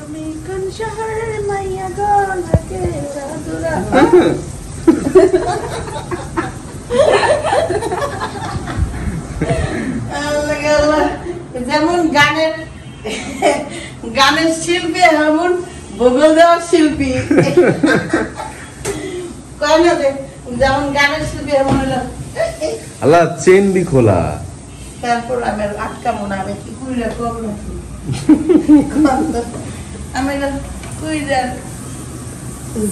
তুমি কোন শহর মাইয়া গো লাগে রাদুরা যেমন গানের শিল্পী এমন ভূগোল দেওয়ার শিল্পী কয় না যেমন গানের শিল্পী এমন হলো আল্লাহ চেন দি খোলা তারপর আমি আটকা মনে আমি কি কুইরা করব নাকি আমি কুইরা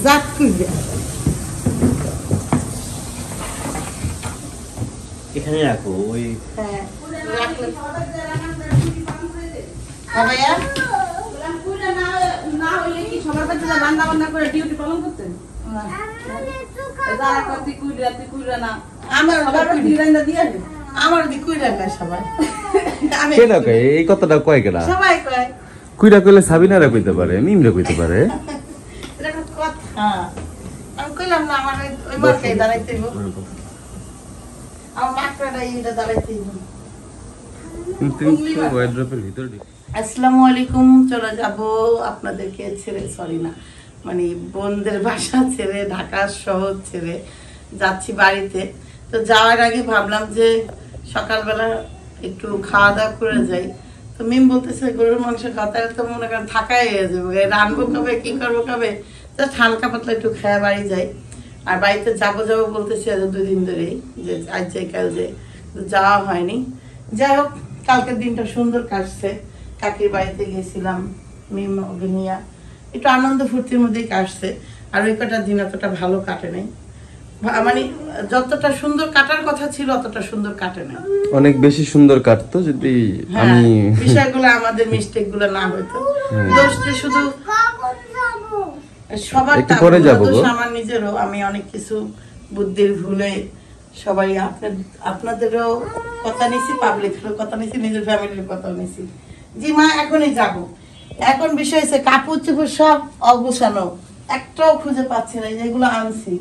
জাত কুইরা এখানে রাখো ওই হ্যাঁ রাখলে ভাইয়া কুইরা না হইলে কি সবার কাছে রান্না বান্না করে ডিউটি পালন করতেন দাঁড়া কত কুইরা না আমার বাবা ডিরাইনা দিয়া আমার দি কুইরা না সবাই আমি কেডা কয় এই কথাটা কয় কেডা সবাই কয় কুইরা কইলে সাবিনারা কইতে পারে মিমরা কইতে পারে এটা কথা আমি কইলাম না আমার ওই মার্কে দাঁড়াইতে হইব আমার মাকড়াটা এইটা দাঁড়াইতে হইব কিন্তু ওয়ার্ড্রপের ভিতর আসসালামু আলাইকুম চলে যাব আপনাদেরকে ছেড়ে সরি না মানে বোনদের বাসা ছেড়ে ঢাকা শহর ছেড়ে যাচ্ছি বাড়িতে তো যাওয়ার আগে ভাবলাম যে সকালবেলা একটু খাওয়া দাওয়া করে যাই তো মিম বলতেছে গরুর মাংস খাওয়া তো মনে করেন থাকাই হয়ে যাবে রানবো কবে কি করবো কবে জাস্ট হালকা পাতলা একটু খাওয়া বাড়ি যাই আর বাড়িতে যাবো বলতেছি আজ 2 দিন ধরেই যে আজ যাই কাল যাই যাওয়া হয়নি যাই হোক কালকের দিনটা সুন্দর কাটছে কাকির বাড়িতে গেছিলাম মিম অভিনিয়া একটু আনন্দ ফুর্তির মধ্যেই কাটছে আর ওই কটা দিন অতটা ভালো কাটে নাই মানে যতটা সুন্দর কাটার কথা ছিল অতটা সুন্দর কাটে নাই অনেক বেশি সুন্দর কাটতো যদি আমি বিষয়গুলো আমাদের মিস্টেক গুলো না হইতো দোষটা শুধু সবার একটু পরে যাবো গো আমার নিজেরও আমি অনেক কিছু বুদ্ধির ভুলে সবাই আপনাদেরও কথা নিছি পাবলিকেরও কথা নিছি নিজের ফ্যামিলির কথা নিছি জি মা এখনই যাব এখন বিষয় হচ্ছে কাপড় চোপড় সব অগুছানো একটাও খুঁজে পাচ্ছি না যেগুলো আনছি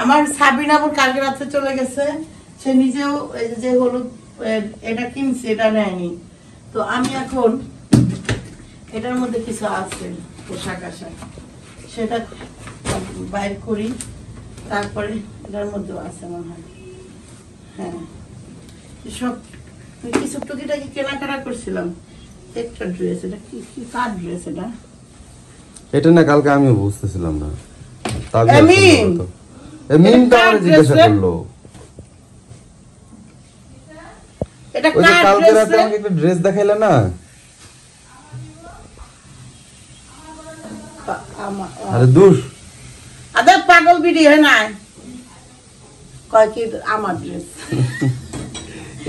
আমার সাবিনাবুর কালকে রাতে চলে গেছে সে নিজেও এই যে হলুদ এটা কিনছে এটা নেয়নি তো আমি এখন এটার মধ্যে কিছু আছে পোশাক আশাক সেটা বাইর করি তারপরে এটার মধ্যেও আছে মনে হয় হ্যাঁ সব কিছু টুকিটাকি কেনাকাটা করছিলাম একটা ড্রেস এটা কি কার ড্রেস এটা না কালকে আমি বুঝতেছিলাম না এমিন এমিন তো আমারে জিজ্ঞাসা করলো এটা ওই যে কার কালকে ড্রেস রাতে আমাকে একটা ড্রেস দেখাইলা না আরে দূর আদা পাগল বিড়ি হয় না কয় কি আমার ড্রেস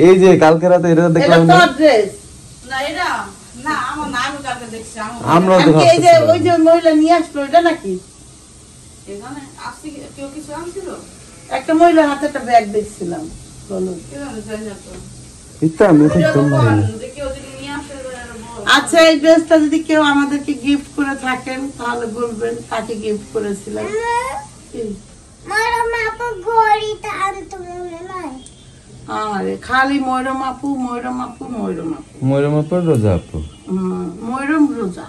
এই যে কালকে রাতে এটা এটা দেখলাম না তোর ড্রেস না এটা না আমার না আমি কালকে দেখছি আমরা তো এই যে ওই যে মহিলা নিয়ে আসলো এটা নাকি এখানে আসছে কেউ কিছু আনছিল একটা মহিলার হাতে একটা ব্যাগ দেখছিলাম বলো এখানে যাই না তো এটা আমি একদম কেউ যদি নিয়ে আসে আচ্ছা এই ড্রেসটা যদি কেউ আমাদেরকে গিফট করে থাকেন তাহলে বলবেন তাকে গিফট করেছিলাম আরে খালি ময়রম আপু ময়ূরমাপার রোজা আপু ময়রম রোজা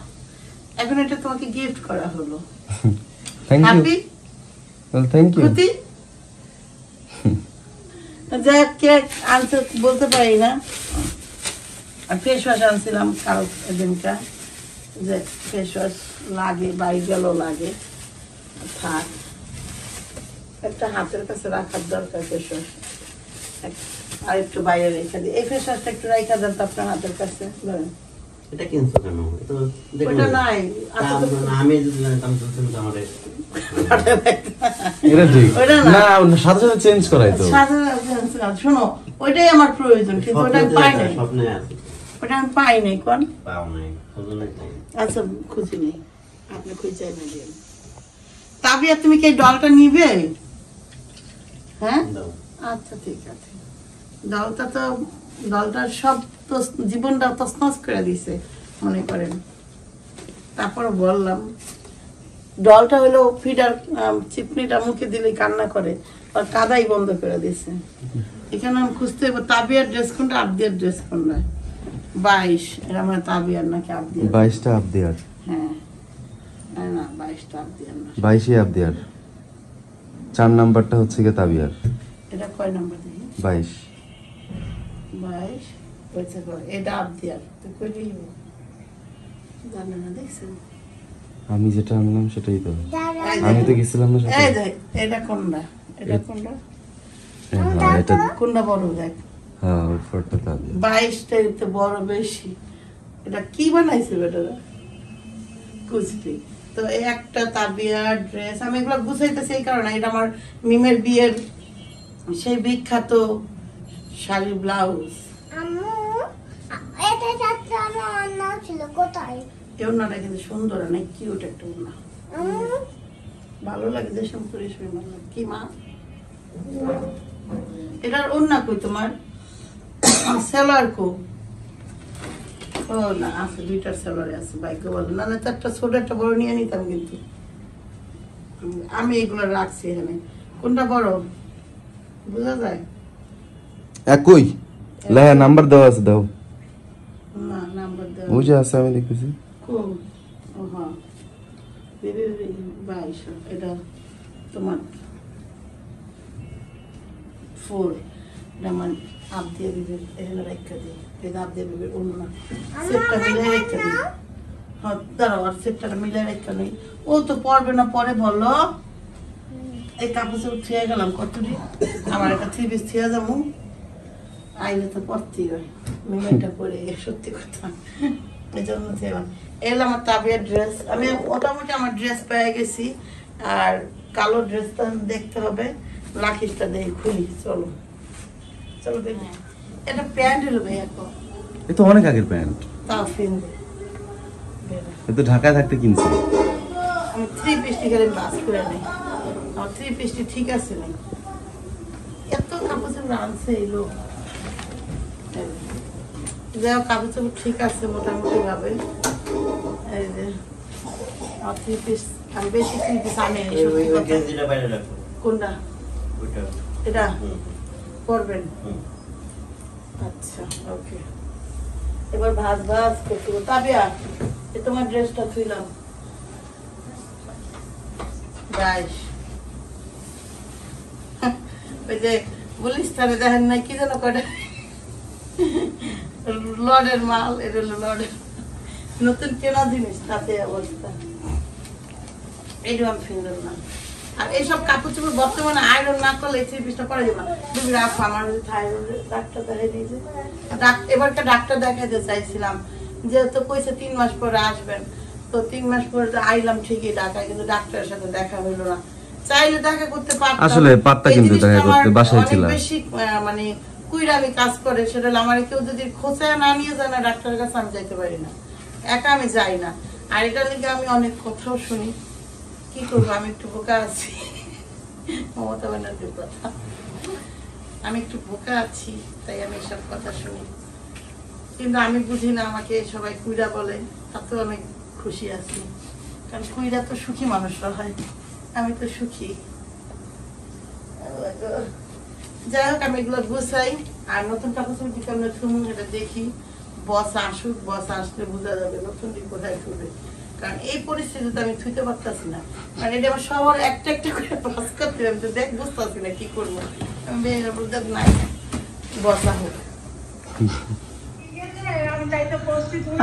এখন এটা তোমাকে গিফট করা হলো thank you happy well thank you খুশি যা কেক আনতে বলতে পারি না আর ফেস ওয়াশ আনছিলাম কাল এদিনটা যে ফেস ওয়াশ লাগে বাড়ি গেল লাগে থাক একটা হাতের কাছে রাখার দরকার ফেস ওয়াশ আর একটু বাইরে রেখে দিই এই ফেস ওয়াশটা একটু রাখা দেন তো আপনার হাতের কাছে ধরেন এটা কিনছো কেন এটা ওটা নাই আমি যদি জানতাম তো আমাদের এটা ঠিক ওটা না সাথে সাথে চেঞ্জ করাই তো শোনো ওইটাই আমার প্রয়োজন কিন্তু ওটা আমি পাই নাই স্বপ্নে আছে ওটা আমি পাই নাই কোন পাও নাই খোঁজো নাই তাই আচ্ছা খুঁজি নেই আপনি খুঁজে না দিন তাবিয়া তুমি কি এই ডলটা নিবে হ্যাঁ দাও আচ্ছা ঠিক আছে ডলটা সব জীবনটা তছনছ করে দিছে মনে করেন তারপর বললাম ডলটা হলো ফিডার চিপনিটা মুখে দিলে কান্না করে আর কাদাই বন্ধ করে দিছে এখানে আমি খুঁজতে তাবিয়ার ড্রেস কোনটা আবদিয়ার ড্রেস কোনটা 22 এর আমার তাবিয়ার নাকি আবদিয়ার 22টা আবদিয়ার হ্যাঁ না 22টা আবদিয়ার না 22 আবদিয়ার, 4 নাম্বারটা হচ্ছে গিয়ে তাবিয়ার। এটা কয় নাম্বার দেখি? 22 হয়েছে এটা আবদিয়ার তো কই দিব জানেন না দেখছেন আমি যেটা আনলাম সেটাই তো, আমি তো গেছিলাম না সাথে। এই দেখ এটা কোনটা হ্যাঁ এটা, কোনটা বড় দেখ হ্যাঁ ওই ফটোটা তাবিয়ার। 22টাই তো বড় বেশি। এটা কি বানাইছে বেটারা কুচটি। তো এই একটা তাবিয়ার ড্রেস আমি এগুলো গুছাইতেছি এই কারণে, এটা আমার মিমের বিয়ের সেই বিখ্যাত শাড়ি ব্লাউজ। এই ওড়নাটা কিন্তু সুন্দর, অনেক কিউট একটা ওড়না, ভালো লাগে যে সব করিস ভালো লাগে। কি মা এটার ওড়না কই তোমার? সেলার কো? ও না আছে, 2টার সেলারে আছে, ভাগ্য ভালো। না 4টা ছোট একটা বড় নিয়ে নিতাম, কিন্তু আমি এগুলো রাখছি এখানে। কোনটা বড় বোঝা যায়? একই লেহা নাম্বার দেওয়া আছে, দাও। না নাম্বার দেওয়া ওই যে আছে, আমি দেখতেছি। কোন? ও হ্যাঁ 22। এটা তোমার 4। এটা আমার আবদিয়া বিবের এখানে রেখা দিই। এটা আবদিয়া বিবের অন্য সেটটা মিলে রেখা দিই। হ্যাঁ দাঁড়াও, আর সেটটা মিলে রেখা নেই। ও তো পড়বে না, পরে বলো। এই কাপড় চোপড় থুয়ে গেলাম কতটি, আমার একটা 3 পিস থুয়ে যাবো, আইলে তো পড়তেই হয়। মেয়েটা পরে সত্যি কথা, এই জন্য থুয়ে এলাম। আমার তাবিয়ার ড্রেস আমি মোটামুটি আমার ড্রেস পেয়ে গেছি, আর কালো ড্রেসটা দেখতে হবে। লাকিসটা দেখে খুলি, চলো চলো দেখি। এটা প্যান্টের হবে এখন, এ তো অনেক আগের প্যান্ট, তাও ফিনবে। এ তো ঢাকায় থাকতে কিনছি। আমি 3 পিসটি গেলে বাস করে নেই, আমার 3 পিসটি ঠিক আছে নেই। এত কাপড় চোপড় আনছে এই লোক, যাই হোক কাপড় চোপড় ঠিক আছে মোটামুটি ভাবে। এই যে আমার 3 পিস, আমি বেশি 3 পিস আনি নি, সত্যি কথা। গেঞ্জিটা বাইরে রাখো। কোনটা? ওইটা। এটা হুম, করবেন? হুম। আচ্ছা ওকে। এবার ভাজ ভাজ করতে তাবিয়া, এ তোমার ড্রেসটা থুইলাম। গাইস ওই যে গুলিস্তানে দেখেন না কি যেন করে, লর্ডের মাল, এটা হলো লর্ডের নতুন কেনা জিনিস, তাতে অবস্থা। এইটা আমি ফিরলাম না। আর এইসব কাপড় চোপড় বর্তমানে আয়রন না করলে এই 3 পিসটা পরে যাবে না। তুমি রাখো, আমার থাইরয়েড ডাক্তার দেখাই দিয়েছে। এবারটা ডাক্তার দেখাইতে চাইছিলাম, যেহেতু কইছে 3 মাস পরে আসবেন, তো 3 মাস পরে আইলাম ঠিকই ঢাকায়, কিন্তু ডাক্তারের সাথে দেখা হইলো না। চাইলে দেখা করতে পারতাম, আসলে পারতা, কিন্তু দেখা করতে বাসায় ছিলাম। বেশি মানে কুইরামি কাজ করে, সেটা আমার কেউ যদি খোঁচায় না নিয়ে যায় না ডাক্তারের কাছে, আমি যাইতে পারি না, একা আমি যাই না। আর এটার লিগে আমি অনেক কথাও শুনি, কি করবো, আমি একটু বোকা আছি। মমতা ব্যানার্জির কথা, আমি একটু বোকা আছি, তাই আমি এসব কথা শুনি। কিন্তু আমি বুঝি না, আমাকে সবাই কুইরা বলে, তাতেও আমি খুশি আছি, কারণ কুইরা তো সুখী মানুষরা হয়, আমি তো সুখী। যাই হোক আমি এগুলো গুছাই, আর নতুন কাপড় চোপড় কেমন থুমু এটা দেখি। বস আসুক, বস আসলে বোঝা যাবে নতুন কোথায় থুবে, কারণ এই পরিস্থিতিতে আমি থুইতে পারতাছি না। মানে এটা আমার সবার একটা একটা করে বাস করতে হবে, আমি তো দেখ বুঝতেছি না কি করবো। আমি বেরিয়ে বলতে নাই, বসা হোক।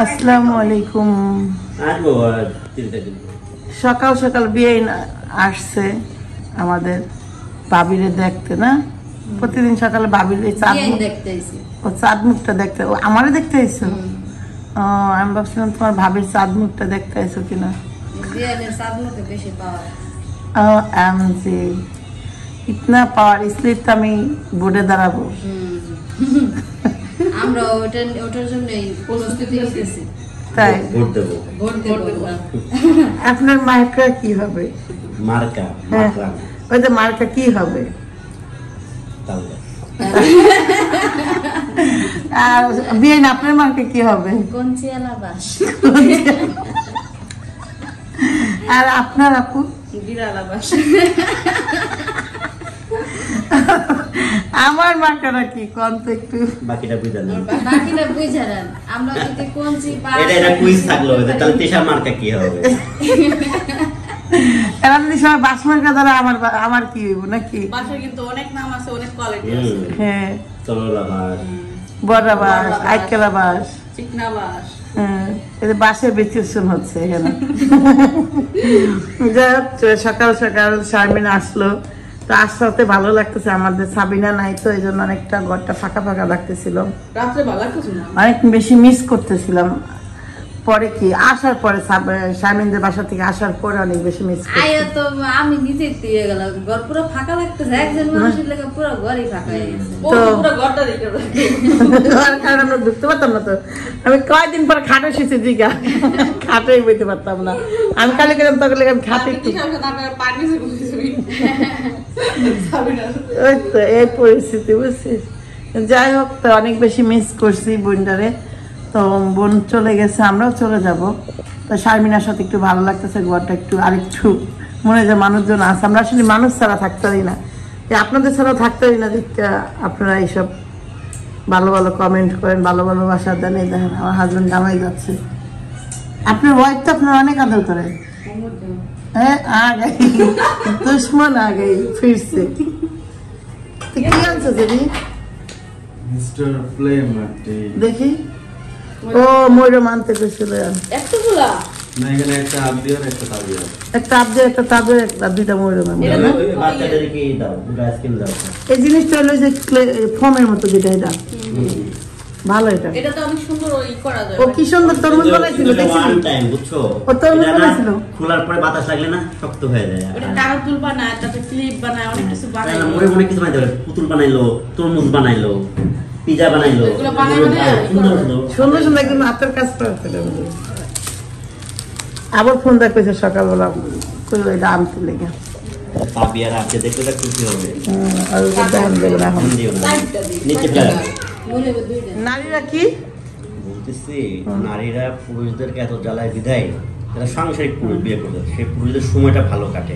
আসসালামু আলাইকুম। আসবো আর 3টা দিন। সকাল সকাল বিয়ে আসছে আমাদের বাবিরে দেখতে, না প্রতিদিন সকালে বাবির চাঁদ মুখটা দেখতে, ও আমারে দেখতে আইছো? ও আমি ভাবছিলাম তোমার ভাবির চাঁদ মুখটা দেখতে আইছো কিনা। ইতনা পাওয়ার, इसलिए তো আমি বোর্ডে দাঁড়াবো। আমরা ওটার জন্যই প্রস্তুতি নিতেছি, তাই ভোট দেবো। ভোট দেব। আপনার মার্কা কি হবে? মার্কা, হ্যাঁ, মার্কা। ওই যে মার্কা কি হবে? তাহলে আর বিয়ে আপনার মার্কা কি হবে? কঞ্চিয়ালা বাস, আর আপনার আপু? বিড়ালা বাস। আমার মার্কাটা কি কোন তো একটু বাকিটা বুঝা নেই বাকিটা বুঝে নেন আমরা যদি কোনছি এটা কুইজ থাকলো তাহলে তেষা মার্কা কি হবে এরা যদি সবাই বাস মার্কা দ্বারা আমার কি হইব নাকি বাসায় কিন্তু অনেক নাম আছে, অনেক কোয়ালিটি আছে। হ্যাঁ চললা বাস বড়া বাস আইকেলা বাস চিকনা বাস। হ্যাঁ এই যে বাসের বিশ্লেষণ হচ্ছে এখানে যাই হোক, সকাল সকাল শারমিন আসলো তো আসতে ভালো লাগতেছে আমাদের সাবিনা নাই তো এই জন্য অনেকটা ঘরটা ফাঁকা ফাঁকা লাগতেছিল রাত্রে ভালো লাগতেছে না? অনেক বেশি মিস করতেছিলাম পরে কি আসার পরে শারমিনদের বাসা থেকে আসার পরে অনেক বেশি মিস আয়া তো আমি নিজে দিয়ে গেলাম ঘর পুরো ফাঁকা লাগতেছে একজন মানুষের লেগে পুরো ঘরই ফাঁকা হয়ে গেছে ও তো পুরো ঘরটা দেখে কারণ আমরা ঢুকতে পারতাম না তো আমি কয়দিন পর খাটে শুয়েছি দিঘা খাটেই বইতে পারতাম না আমি খালি গেলাম তখন আমি খাটে ওই তো এই পরিস্থিতি বুঝছিস যাই হোক তো অনেক বেশি মিস করছি বোনটারে তো বোন চলে গেছে আমরাও চলে যাব তো শারমিনার সাথে একটু ভালো লাগতেছে ঘরটা একটু আরেকটু মনে হয় যে মানুষজন আছে আমরা আসলে মানুষ ছাড়া থাকতে পারি না আপনাদের ছাড়াও থাকতে পারি না দেখতে আপনারা এইসব ভালো ভালো কমেন্ট করেন ভালো ভালো বাসা দেন এই দেখেন আমার হাজবেন্ড জামাই যাচ্ছে আপনার ওয়াইফ তো আপনার অনেক আদর করেন হ্যাঁ আগে দুশ্মন আগে ফিরছে তো কি আনছো দিদি মিস্টার প্লে মাটি দেখি ও ময়ূর মানতে গেছিল এতগুলা না এখানে একটা আবদি আর একটা তাবি আছে একটা আবদের একটা তাদের একটা দুইটা ময়ূর বাচ্চাদেরকে দাও আইসক্রিম দাও এই জিনিসটা হলো যে ফর্মের মতো যেটা এটা ভালো এটা এটা তো অনেক সুন্দর ওই করা যায়। ও কি সুন্দর তরমুজ বানাইছিল দেখছিস ওয়ান টাইম বুঝছো ও তরমুজ এটা না, বানাইছিল খোলার পরে বাতাস লাগলে না শক্ত হয়ে যায় ওটা কাগজ তুল বানায়, তাতে ক্লিপ বানায়, অনেক কিছু তাই বানায়। না, মনে মনে কিছু বানাইতে পারে পুতুল বানাইলো তরমুজ বানাইলো পিজা বানাইলো এগুলো বানায় সুন্দর সুন্দর সুন্দর সুন্দর একদম হাতের কাজ করতে আবার ফোন দেখতেছে সকালবেলা কইলো এটা আনতে লেগে পাবি আর আপনি দেখলে তো খুশি হবে আর ওটা দেখেন দেখুন এখন ফোন দিও না নিচে ফেলে রাখো। বলে দুইটা নারীরা কি বলতেছি নারীরা পুরুষদেরকে এত জ্বালায় বিধায় যারা সাংসারিক পুরুষ বিয়ে করবে সেই পুরুষদের সময়টা ভালো কাটে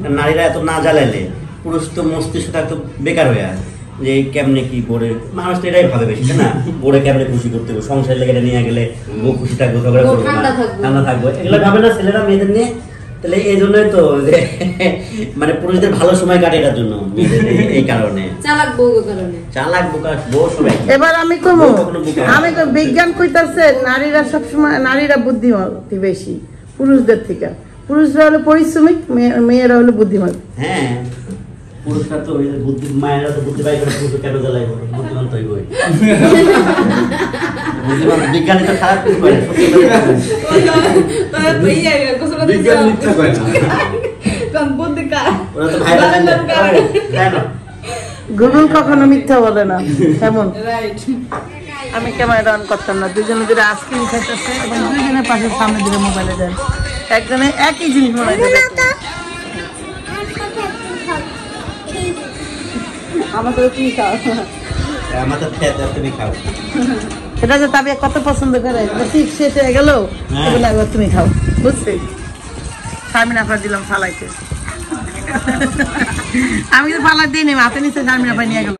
আর নারীরা এত না জ্বালাইলে পুরুষ তো মস্তিষ্কটা তো বেকার হয়ে যায় যে কেমনে কি বোরে মানুষ তো এটাই ভাবে বেশি তাই না বোরে কেমনে খুশি করতে হবে সংসার লেগে নিয়ে গেলে বউ খুশি থাকবে ঝগড়া বউ করবে ঠান্ডা না থাকবে। ঠান্ডা থাকবে এগুলো ভাবে না ছেলেরা মেয়েদের নিয়ে তাহলে এই জন্যই তো যে মানে পুরুষদের ভালো সময় কাটে এটার জন্য মেয়েদের এই কারণে চালাক বউ কারণে চালাক বোকা বউ সবাই এবার আমি কমু আমি বিজ্ঞান কইতাছে নারীরা সবসময় নারীরা বুদ্ধিমতী বেশি পুরুষদের থেকে পুরুষরা হলো পরিশ্রমিক মেয়েরা হলো বুদ্ধিমান হ্যাঁ পুরস্কার তো ওই বুদ্ধি মায়েরা তো বুদ্ধি পাই করে পুরুষ কেন জ্বালাই বুদ্ধিমান তো হইবই বুদ্ধিমান বিজ্ঞানী তো খারাপ কিছু করে সত্যি করে বিজ্ঞান মিথ্যা কয় না ওরা তো ভাইরাল তাই না গুগল কখনো মিথ্যা বলে না এমন আমি ক্যামেরা অন করতাম না দুজনে দুটো আইসক্রিম খাইতেছে এবং দুজনের পাশে সামনে দিকে মোবাইলে দেন একজনে একই জিনিস মনে হয় আমাদের কি খাও? আমাদের খেতে তুমি খাও এটা যে তাবিয়া কত পছন্দ করে ঠিক শেষ হয়ে গেল এগুলো একবার তুমি খাও বুঝছি শারমিন আপনার দিলাম ফালাইতে আমি তো ফালাই দিই নি হাতে নিচে শারমিন আপা নিয়ে গেল